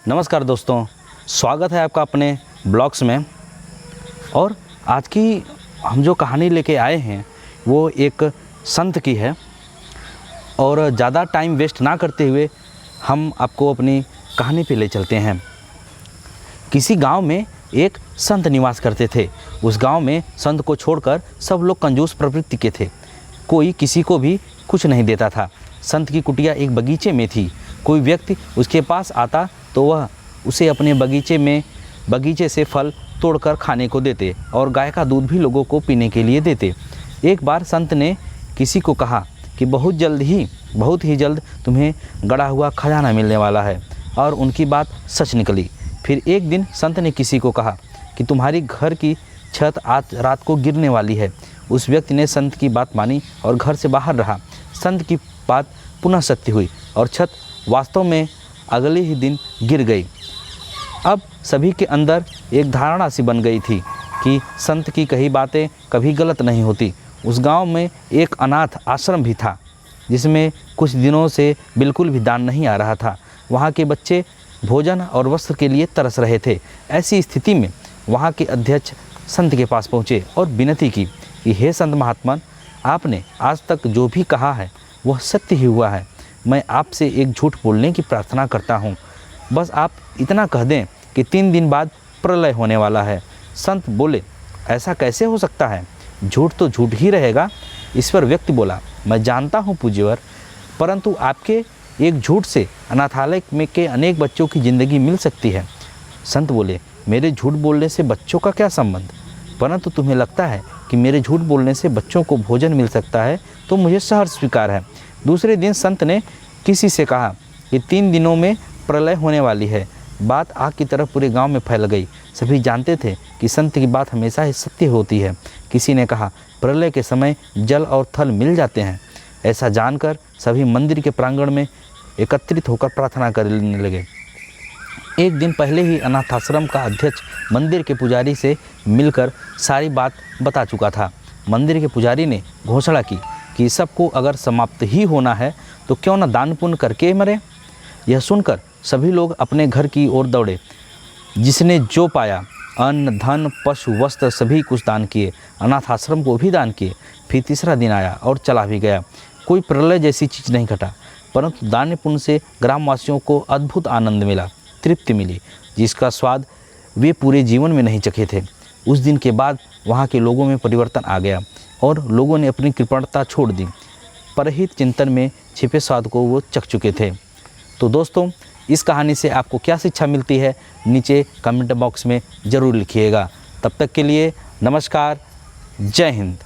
नमस्कार दोस्तों, स्वागत है आपका अपने ब्लॉग्स में। और आज की हम जो कहानी लेके आए हैं वो एक संत की है। और ज़्यादा टाइम वेस्ट ना करते हुए हम आपको अपनी कहानी पे ले चलते हैं। किसी गांव में एक संत निवास करते थे। उस गांव में संत को छोड़कर सब लोग कंजूस प्रवृत्ति के थे। कोई किसी को भी कुछ नहीं देता था। संत की कुटिया एक बगीचे में थी। कोई व्यक्ति उसके पास आता तो वह उसे अपने बगीचे से फल तोड़कर खाने को देते और गाय का दूध भी लोगों को पीने के लिए देते। एक बार संत ने किसी को कहा कि बहुत ही जल्द तुम्हें गड़ा हुआ खजाना मिलने वाला है, और उनकी बात सच निकली। फिर एक दिन संत ने किसी को कहा कि तुम्हारी घर की छत आज रात को गिरने वाली है। उस व्यक्ति ने संत की बात मानी और घर से बाहर रहा। संत की बात पुनः सत्य हुई और छत वास्तव में अगले ही दिन गिर गई। अब सभी के अंदर एक धारणा सी बन गई थी कि संत की कही बातें कभी गलत नहीं होती। उस गांव में एक अनाथ आश्रम भी था जिसमें कुछ दिनों से बिल्कुल भी दान नहीं आ रहा था। वहाँ के बच्चे भोजन और वस्त्र के लिए तरस रहे थे। ऐसी स्थिति में वहाँ के अध्यक्ष संत के पास पहुँचे और विनती की कि हे संत महात्मन, आपने आज तक जो भी कहा है वह सत्य ही हुआ है। मैं आपसे एक झूठ बोलने की प्रार्थना करता हूँ। बस आप इतना कह दें कि 3 दिन बाद प्रलय होने वाला है। संत बोले, ऐसा कैसे हो सकता है? झूठ तो झूठ ही रहेगा। इस पर व्यक्ति बोला, मैं जानता हूँ पूज्यवर, परंतु आपके एक झूठ से अनाथालय में के अनेक बच्चों की ज़िंदगी मिल सकती है। संत बोले, मेरे झूठ बोलने से बच्चों का क्या संबंध? परंतु तुम्हें लगता है कि मेरे झूठ बोलने से बच्चों को भोजन मिल सकता है तो मुझे सहर्ष स्वीकार है। दूसरे दिन संत ने किसी से कहा कि 3 दिनों में प्रलय होने वाली है। बात आग की तरह पूरे गांव में फैल गई। सभी जानते थे कि संत की बात हमेशा ही सत्य होती है। किसी ने कहा, प्रलय के समय जल और थल मिल जाते हैं। ऐसा जानकर सभी मंदिर के प्रांगण में एकत्रित होकर प्रार्थना करने लगे। एक दिन पहले ही अनाथाश्रम का अध्यक्ष मंदिर के पुजारी से मिलकर सारी बात बता चुका था। मंदिर के पुजारी ने घोषणा की कि सबको अगर समाप्त ही होना है तो क्यों न दान पुण्य करके मरे। यह सुनकर सभी लोग अपने घर की ओर दौड़े। जिसने जो पाया, अन्न, धन, पशु, वस्त्र सभी कुछ दान किए। अनाथ आश्रम को भी दान किए। फिर तीसरा दिन आया और चला भी गया। कोई प्रलय जैसी चीज़ नहीं घटा, परंतु दान पुण्य से ग्रामवासियों को अद्भुत आनंद मिला, तृप्ति मिली, जिसका स्वाद वे पूरे जीवन में नहीं चखे थे। उस दिन के बाद वहाँ के लोगों में परिवर्तन आ गया और लोगों ने अपनी कृपणता छोड़ दी। परहित चिंतन में छिपे स्वाद को वो चख चुके थे। तो दोस्तों, इस कहानी से आपको क्या शिक्षा मिलती है नीचे कमेंट बॉक्स में ज़रूर लिखिएगा। तब तक के लिए नमस्कार, जय हिंद।